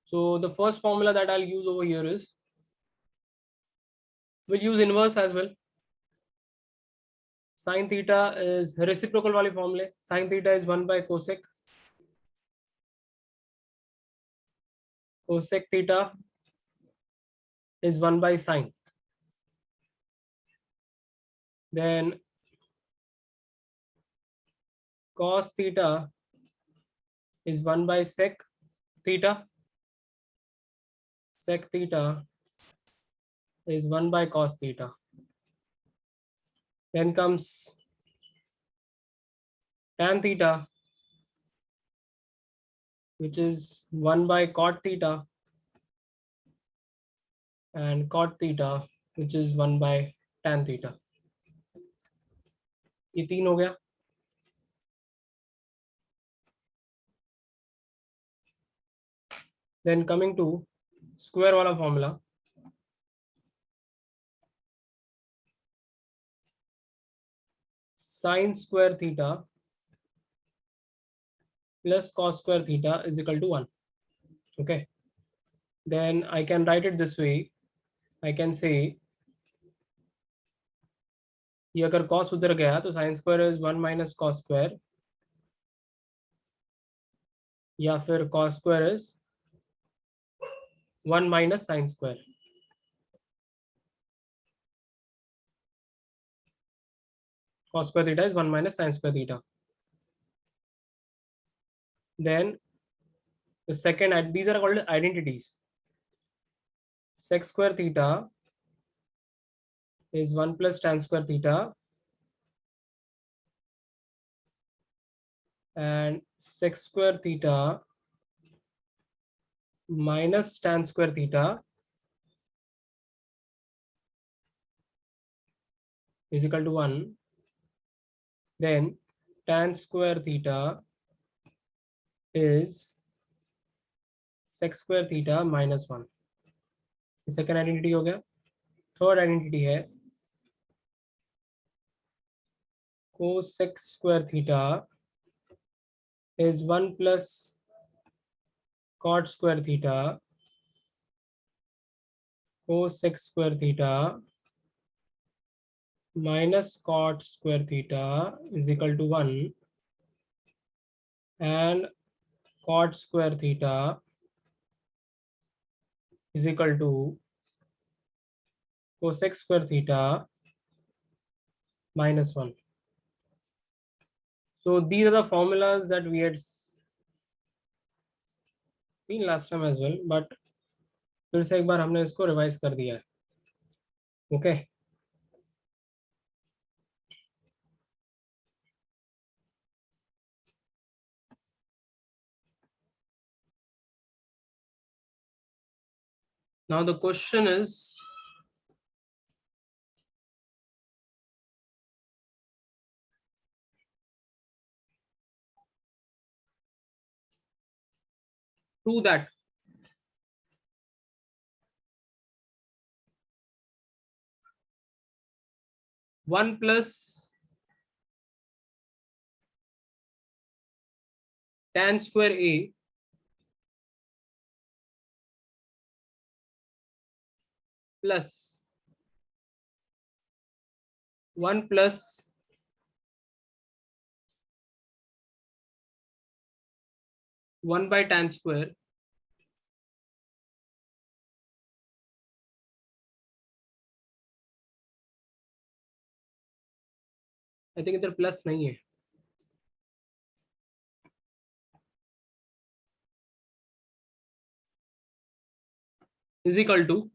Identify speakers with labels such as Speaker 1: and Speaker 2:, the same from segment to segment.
Speaker 1: So the first formula that I'll use over here is, we'll use inverse as well. Sin theta is reciprocal वाले formula. Sin theta is 1 by cosec. Cosec theta is 1 by sin. Then cos theta is 1 by sec theta. Sec theta is 1 by cos theta. Then comes tan theta, which is 1 by cot theta, and cot theta, which is 1 by tan theta. ये तीन हो गया. Then coming to square वाला formula. Sin square theta plus cos square theta is equal to 1. Okay. Then I can write it this way. I can say, ये अगर cos उधर गया तो sin square is 1 minus cos square, या फिर cos square is 1 minus sin square. Cos square theta is 1 minus sin square theta. Then the second, these are called identities. Sec square theta is 1 plus tan square theta, and sec square theta minus tan square theta is equal to 1. Then tan square theta is sec square theta minus 1. Second identity हो गया. Third identity है cosec square theta is 1 plus cot square theta cosec square theta minus cot square theta is equal to 1, and cot square theta is equal to cosec square theta minus 1. So these are the formulas that we had seen last time as well, but फिर से एक बार हमने इसको revise कर दिया है. Okay. Now the question is, prove that one plus tan square A plus 1 plus one by tan square I think इधर plus नहीं है. Is equal to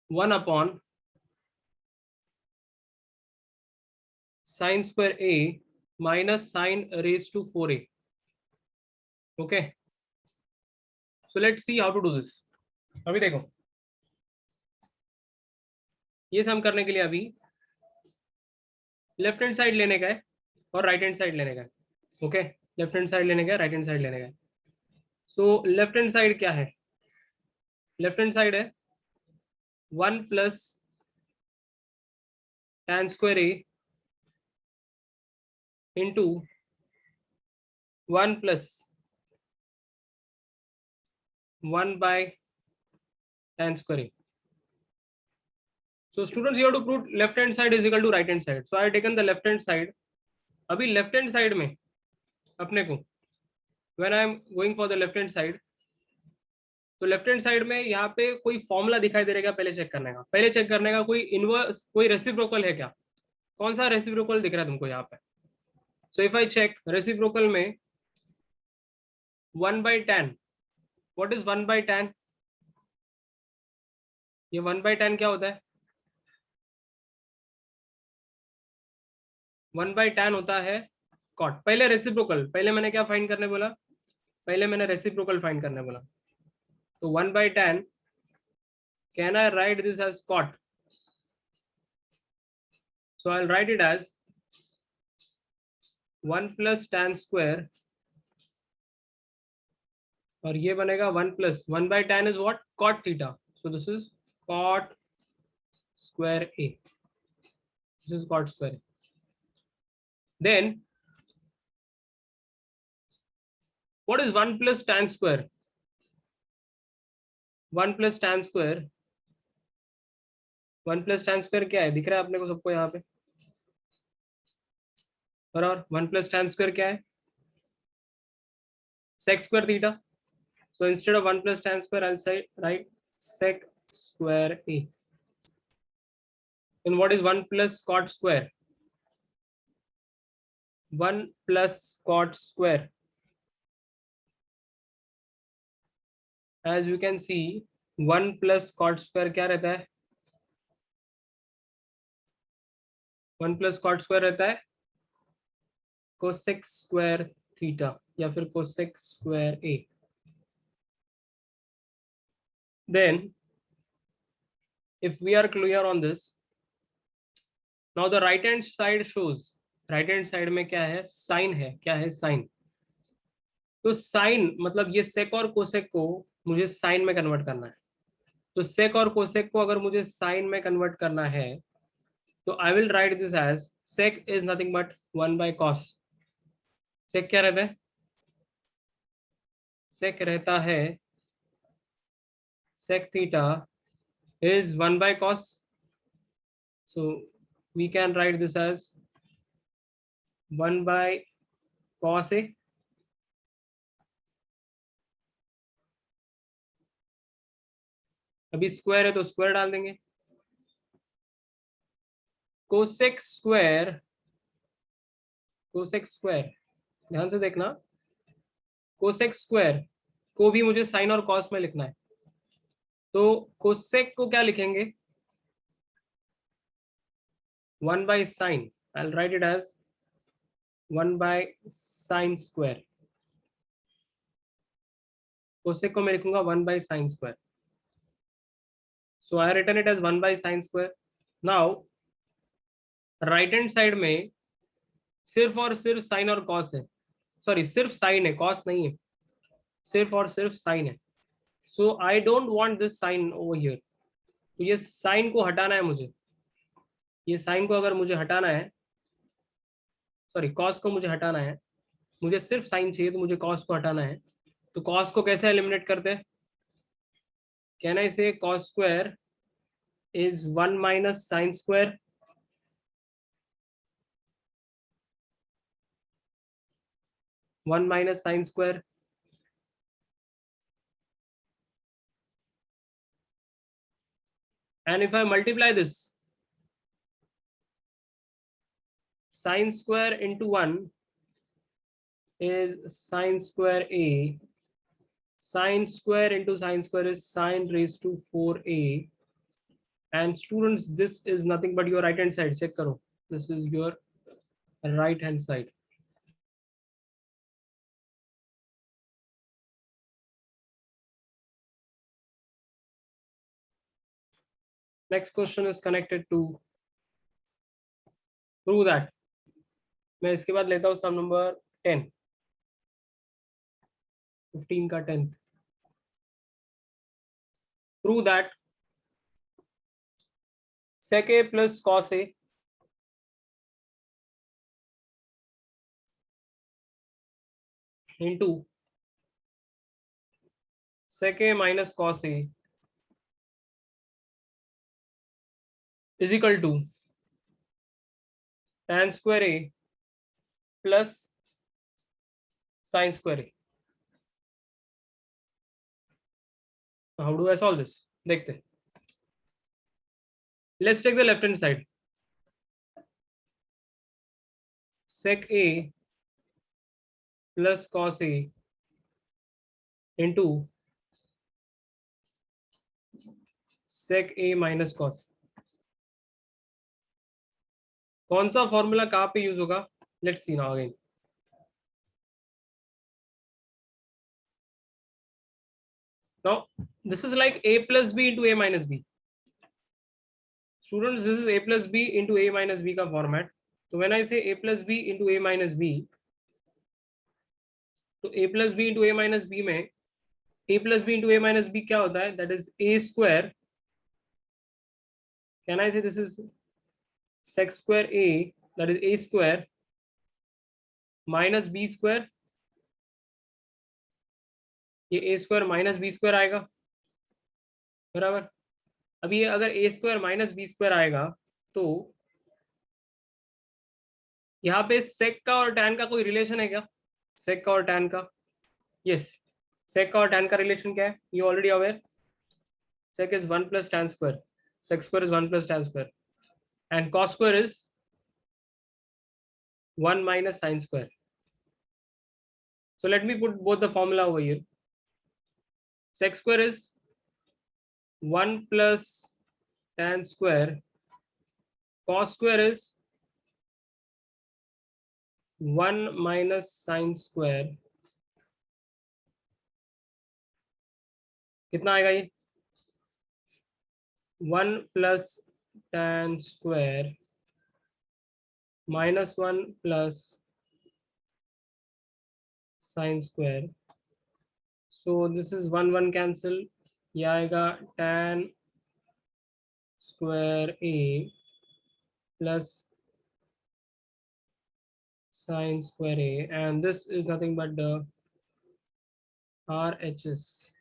Speaker 1: 1 upon sin square A minus sin raised to 4A. Okay. So let's see how to do this. अभी देखो, ये सम करने के लिए अभी लेफ्ट हैंड साइड लेने का है और राइट हैंड साइड लेने का है. ओके, लेफ्ट हैंड साइड लेने का है, राइट हैंड साइड लेने का है. सो लेफ्ट हैंड साइड क्या है? लेफ्ट हैंड साइड है 1 plus tan square A into 1 plus 1 by tan square a. So students, you have to prove left hand side is equal to right hand side. So I have taken the left hand side. अभी left hand side में अपने को when I am going for the left hand side, तो left hand side में यहाँ पे कोई formula दिखाई दे रहेगा, पहले चेक करने का, पहले चेक करने का कोई इनवर्स, कोई रेसिप्रोकल है क्या, कौन सा रेसिप्रोकल दिख रहा है तुमको यहाँ पे. So if I check reciprocal में 1 by tan, what is 1 by tan, ये 1 by tan क्या होता है, 1 by tan होता है कॉट. पहले रेसिप्रोकल, पहले मैंने क्या फाइंड करने बोला, पहले मैंने रेसिप्रोकल फाइंड करने बोला. तो 1 by tan, can I write this as cot, so I'll write it as 1 plus tan square, और ये बनेगा 1 plus 1 by tan is what, cot theta, so this is cot square a, this is cot square a. Then what is 1 plus tan square, 1 plus tan square, 1 plus tan square क्या है, दिख रहा है अपने को सबको यहाँ पे, और 1 plus tan square क्या है, sec square theta. So instead of 1 plus tan square, I'll say write sec square a. And what is 1 plus cot square, 1 plus cot square, as you can see 1 plus cot square क्या रहता है, 1 plus cot square रहता है cosec square theta या फिर cosec square a. Then if we are clear on this, now the right hand side shows, right hand side में क्या है, साइन है, क्या है साइन. तो साइन मतलब ये सेक और कोसेक को मुझे साइन में कन्वर्ट करना है. तो सेक और कोसेक को अगर मुझे साइन में कन्वर्ट करना है, तो I will write this as sec is nothing but 1 by cos. Sec क्या रहता है, सेक रहता है, sec theta is 1 by cos, so we can write this as 1 by cos a. अभी स्क्वायर है तो स्क्वायर डाल देंगे, कोसेक स्क्वायर, कोसेक स्क्वायर ध्यान से देखना, कोसेक स्क्वायर को भी मुझे साइन और कॉस में लिखना है. तो कोसेक को क्या लिखेंगे, 1 by sin, I'll write it as 1 by sin square. Cosec को मैं लिखूंगा 1 by sin square. So I have written it as 1 by sin square. Now right hand side में सिर्फ और सिर्फ साइन और कॉस है, सॉरी सिर्फ साइन है, कॉस नहीं है, सिर्फ और सिर्फ साइन है. So I don't want this sign over here. तो ये साइन को हटाना है मुझे, ये साइन को अगर मुझे हटाना है, सॉरी कॉस को मुझे हटाना है, मुझे सिर्फ साइन चाहिए तो मुझे कॉस को हटाना है. तो कॉस को कैसे एलिमिनेट करते हैं, कैन आई से cos square is 1 minus sine square, 1 minus sin square, and if I multiply this, sin square into 1 is sin square a, sin square into sin square is sin raised to 4a, and students this is nothing but your right hand side, check karo, this is your right hand side. Next question is connected to prove that. मैं इसके बाद लेता हूँ सम number 10, 15 का 10th. Prove that sec a plus cos a into sec a minus cos a is equal to tan square a plus sin square a. How do I solve this? देखते हैं. Let's take the left hand side. Sec a plus cos a into sec a minus cos. कौन सा formula कहाँ पे use होगा? Let's see now again. Now this is like a plus b into a minus b. Students, this is a plus b into a minus b का format. So when I say a plus b into a minus b, तो a plus b into a minus b में a plus b into a minus b क्या होता है? That is a square. Can I say this is sec square a, that is a square minus b square. ये a square minus b square आएगा, बराबर. अभी ये अगर a square minus b square आएगा तो यहाँ पे sec का और tan का कोई रिलेशन है क्या? sec का और tan का, yes. sec का और tan का रिलेशन क्या है? You already aware. Sec is 1 plus tan square. Sec square is 1 plus tan square, and cos square is 1 minus sin square. So let me put both the formula over here. Sec square is 1 plus tan square. Cos square is 1 minus sin square. कितना आएगा ये? 1 plus tan square minus 1 plus sin square. So this is 1 cancel. ये आएगा tan square a plus sin square a, and this is nothing but the RHS.